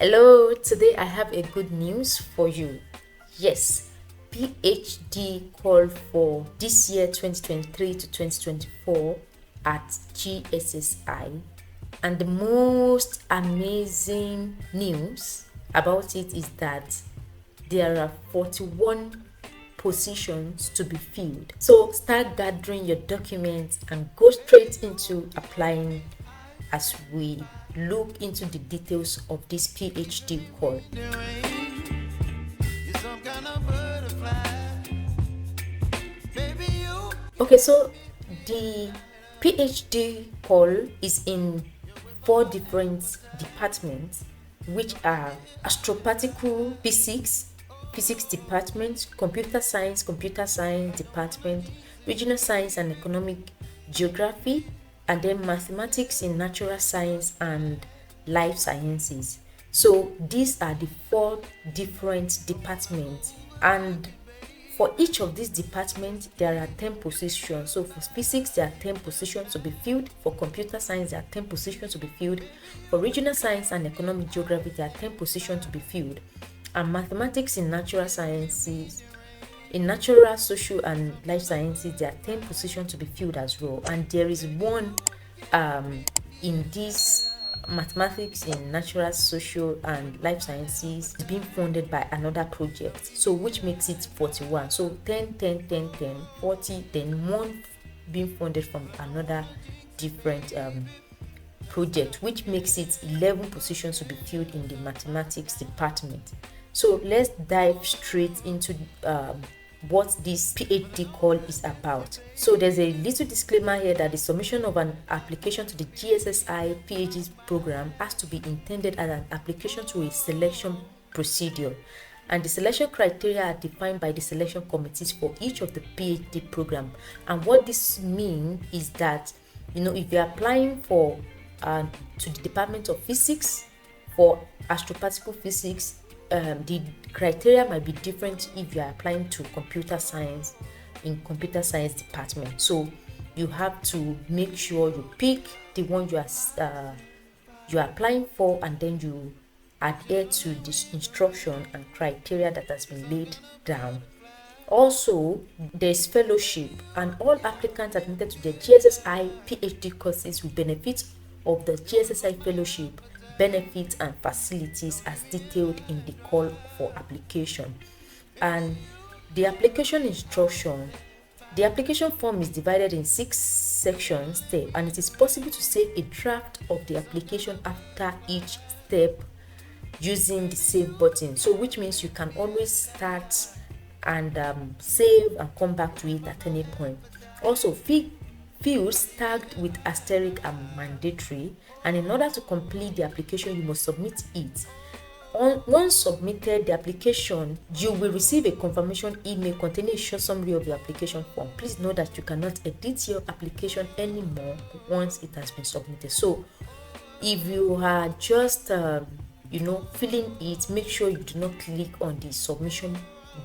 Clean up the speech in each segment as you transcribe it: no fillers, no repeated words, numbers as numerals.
Hello, today I have a good news for you. Yes, PhD called for this year 2023 to 2024 at GSSI, and the most amazing news about it is that there are 41 positions to be filled. So start gathering your documents and go straight into applying as we look into the details of this PhD course. Okay, so the PhD call is in 4 different departments, which are astroparticle physics department, computer science department, regional science and economic geography, and then mathematics in natural science and life sciences. So these are the 4 different departments, and for each of these departments there are 10 positions. So for physics there are 10 positions to be filled, for computer science there are 10 positions to be filled, for regional science and economic geography there are 10 positions to be filled, and mathematics in natural sciences, in natural, social and life sciences there are 10 positions to be filled as well. And there is one in this mathematics in natural, social and life sciences is being funded by another project, so which makes it 41. So 10 10 10 10 40, then one being funded from another different project, which makes it 11 positions to be filled in the mathematics department. So let's dive straight into what this PhD call is about. So there's a little disclaimer here that the submission of an application to the GSSI PhD program has to be intended as an application to a selection procedure, and the selection criteria are defined by the selection committees for each of the PhD program. And what this means is that, if you're applying for to the Department of Physics for astroparticle physics, the criteria might be different if you are applying to computer science in computer science department. So you have to make sure you pick the one you are applying for, and then you adhere to this instruction and criteria that has been laid down. Also, there's fellowship, and all applicants admitted to the GSSI PhD courses will benefit of the GSSI fellowship benefits and facilities as detailed in the call for application. And the application instruction, the application form is divided in 6 sections step, and it is possible to save a draft of the application after each step using the save button, so which means you can always start and save and come back to it at any point. Also, fields tagged with asterisk are mandatory, and in order to complete the application you must submit it. Once submitted the application, you will receive a confirmation email containing a short summary of your application form. Please know that you cannot edit your application anymore once it has been submitted. So if you are just filling it, make sure you do not click on the submission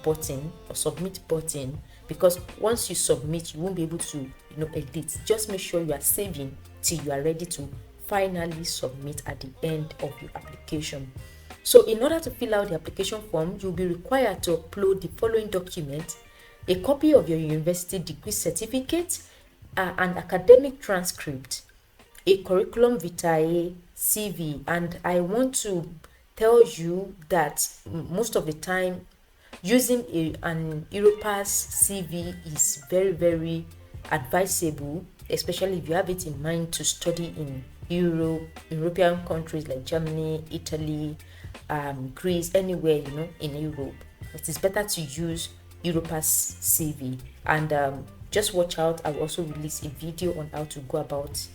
button or submit button, because once you submit you won't be able to edit. Just make sure you are saving till you are ready to finally submit at the end of your application. So in order to fill out the application form, you'll be required to upload the following documents: a copy of your university degree certificate, an academic transcript, a curriculum vitae, CV. And I want to tell you that most of the time using an Europass CV is very, very advisable, especially if you have it in mind to study in European countries like Germany, Italy, Greece, anywhere in Europe. It is better to use Europass CV. And just watch out, I will also release a video on how to go about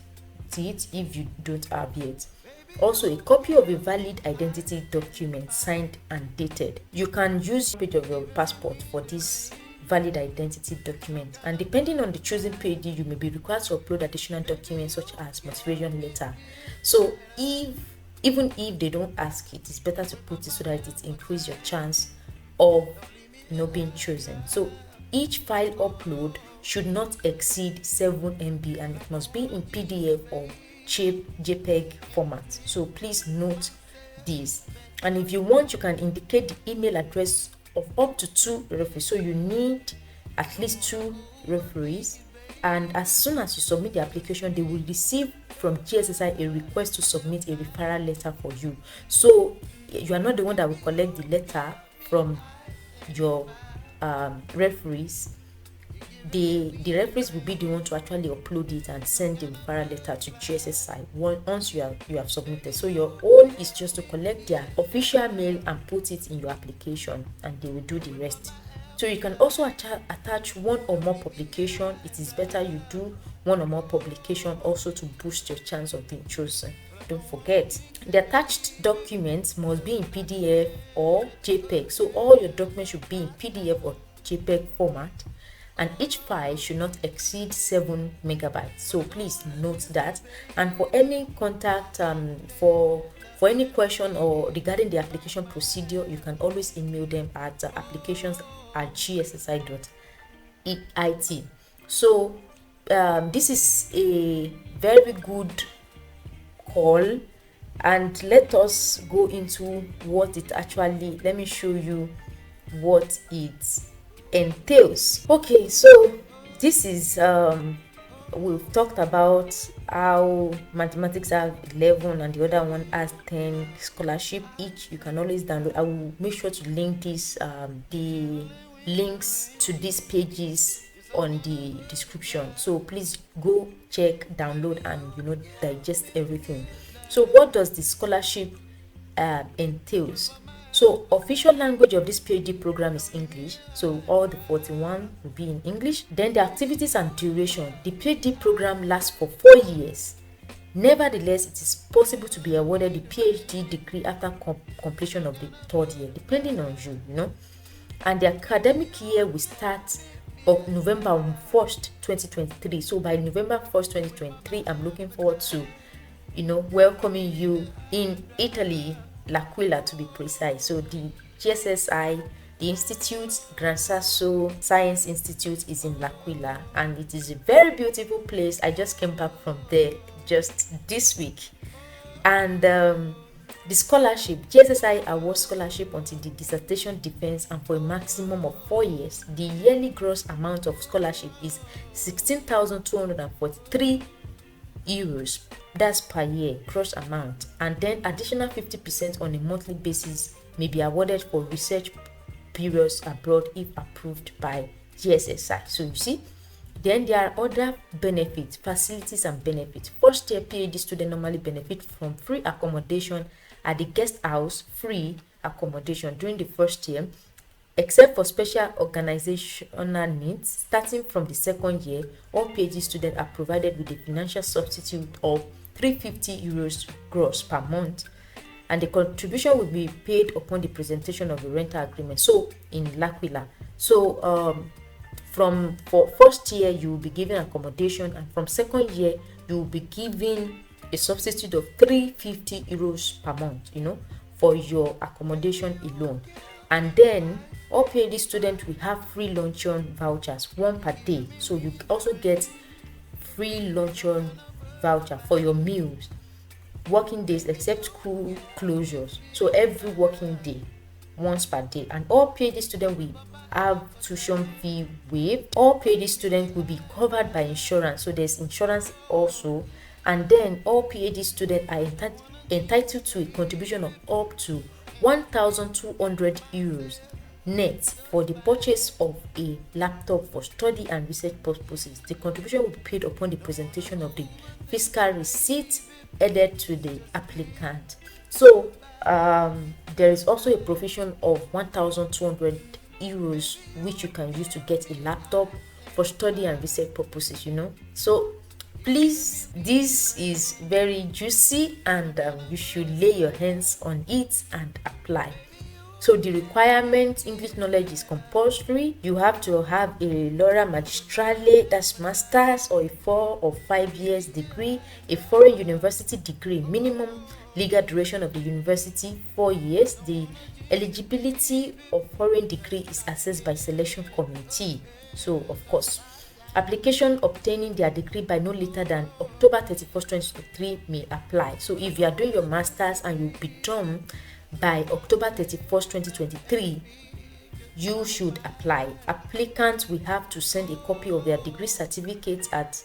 it if you don't have yet. Also, a copy of a valid identity document signed and dated. You can use a page of your passport for this valid identity document, and depending on the chosen PhD you may be required to upload additional documents such as motivation letter. So even if they don't ask it, it's better to put it so that it increases your chance of being chosen. So each file upload should not exceed 7 MB, and it must be in PDF or JPEG format. So please note this. And if you want, you can indicate the email address of up to 2 referees. So you need at least 2 referees. And as soon as you submit the application, they will receive from GSSI a request to submit a referral letter for you. So you are not the one that will collect the letter from your referees. The referees will be the one to actually upload it and send the referral letter to GSSI once you have submitted. So your own is just to collect their official mail and put it in your application, and they will do the rest. So you can also attach one or more publication. It is better you do one or more publication also to boost your chance of being chosen. Don't forget, the attached documents must be in PDF or JPEG. So all your documents should be in PDF or JPEG format, and each file should not exceed 7 megabytes. So please note that. And for any contact, for any question or regarding the application procedure, you can always email them at applications@gssi.it. So this is a very good call, and let us go into what it actually, let me show you what it entails. Okay, so this is we've talked about how mathematics have 11 and the other one has 10 scholarship each. You can always download. I will make sure to link this the links to these pages on the description, so please go check, download, and digest everything. So what does the scholarship entails? So official language of this PhD program is English, so all the 41 will be in English. Then the activities and duration. The PhD program lasts for 4 years. Nevertheless, it is possible to be awarded the PhD degree after completion of the 3rd year, depending on you, And the academic year will start of November 1st, 2023. So by November 1st, 2023, I'm looking forward to, welcoming you in Italy, L'Aquila to be precise. So the GSSI, the institute, Gran Sasso Science Institute, is in L'Aquila, and it is a very beautiful place. I just came back from there just this week. And the scholarship, GSSI awards scholarship until the dissertation defense and for a maximum of 4 years. The yearly gross amount of scholarship is 16,243 euros. That's per year, gross amount. And then additional 50% on a monthly basis may be awarded for research periods abroad if approved by GSSI. So you see, then there are other benefits, facilities and benefits. First year PhD students normally benefit from free accommodation at the guest house, free accommodation during the first year, except for special organizational needs. Starting from the 2nd year, all PhD students are provided with a financial substitute of 350 euros gross per month, and the contribution will be paid upon the presentation of the rental agreement. So in L'Aquila, so for first year you will be given accommodation, and from 2nd year you will be given a substitute of 350 euros per month, for your accommodation alone. And then all PhD students will have free luncheon vouchers, 1 per day. So you also get free luncheon voucher for your meals, working days except school closures. So every working day, once per day. And all PhD students will have tuition fee waived. All PhD students will be covered by insurance. So there's insurance also. And then all PhD students are entitled to a contribution of up to 1,200 euros net for the purchase of a laptop for study and research purposes. The contribution will be paid upon the presentation of the fiscal receipt added to the applicant. So there is also a provision of 1,200 euros which you can use to get a laptop for study and research purposes. So please, this is very juicy, and you should lay your hands on it and apply. So the requirement, English knowledge is compulsory. You have to have a laurea magistrale, that's master's, or a 4 or 5 years degree, a foreign university degree. Minimum legal duration of the university, 4 years. The eligibility of foreign degree is assessed by selection committee. So of course, application obtaining their degree by no later than October 31st, 2023 may apply. So if you are doing your master's and you'll be done by October 31st, 2023, you should apply. Applicants will have to send a copy of their degree certificate at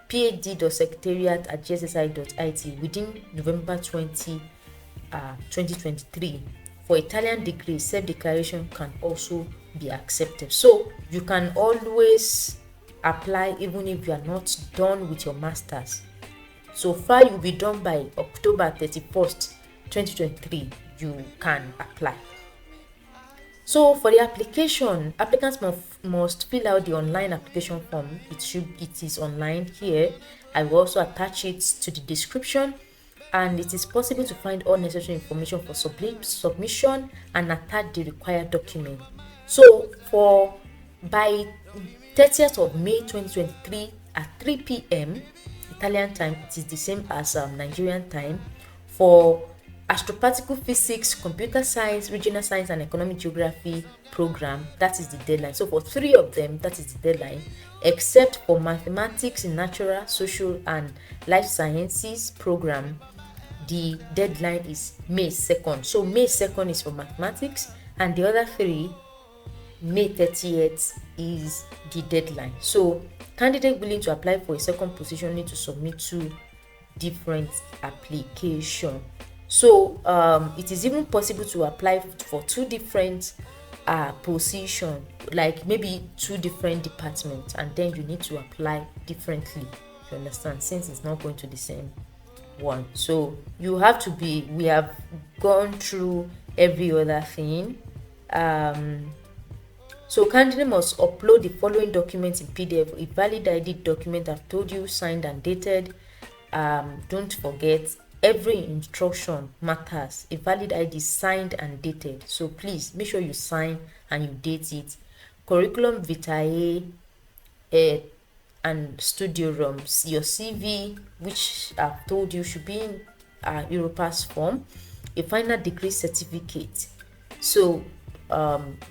phd.secretariat@gssi.it within November 2023. For Italian degree, self-declaration can also be accepted. So you can always apply even if you are not done with your masters. So far you'll be done by October 31st, 2023. You can apply. So for the application, applicants must fill out the online application form. It is online here. I will also attach it to the description, and it is possible to find all necessary information for submission and attach the required document. So by 30th of May 2023 at 3 p.m. Italian time, it is the same as Nigerian time, for astroparticle physics, computer science, regional science, and economic geography program. That is the deadline. So for 3 of them, that is the deadline, except for mathematics in natural, social, and life sciences program. The deadline is May 2nd. So May 2nd is for mathematics, and the other 3, May 30th is the deadline. So candidate willing to apply for a second position need to submit 2 different applications. So it is even possible to apply for 2 different positions, like maybe 2 different departments, and then you need to apply differently, you understand, since it's not going to the same one. So you have to we have gone through every other thing. So candidate must upload the following documents in PDF: a valid ID document I've told you, signed and dated. Don't forget, every instruction matters. A valid ID signed and dated. So please make sure you sign and you date it. Curriculum vitae and studio rooms. Your CV, which I've told you should be in Europass form. A final degree certificate. So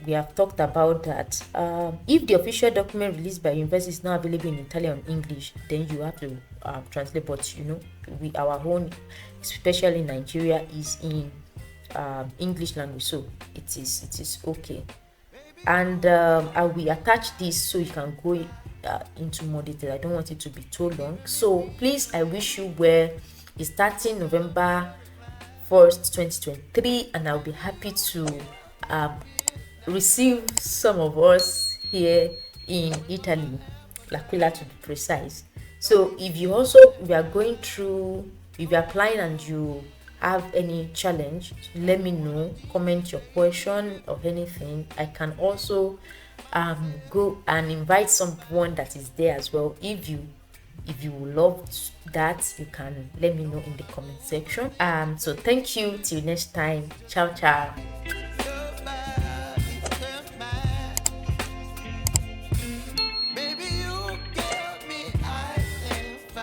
we have talked about that. If the official document released by university is not available in Italian or English, then you have to translate. But our own, especially in Nigeria, is in English language, so it is okay. And I will attach this so you can go into more detail. I don't want it to be too long. So please, I wish you well. It's starting November 1st, 2023, and I'll be happy to receive some of us here in Italy, L'Aquila to be precise. So if you are applying and you have any challenge, let me know, comment your question or anything. I can also go and invite someone that is there as well. If you love that, you can let me know in the comment section. So thank you, till next time. Ciao.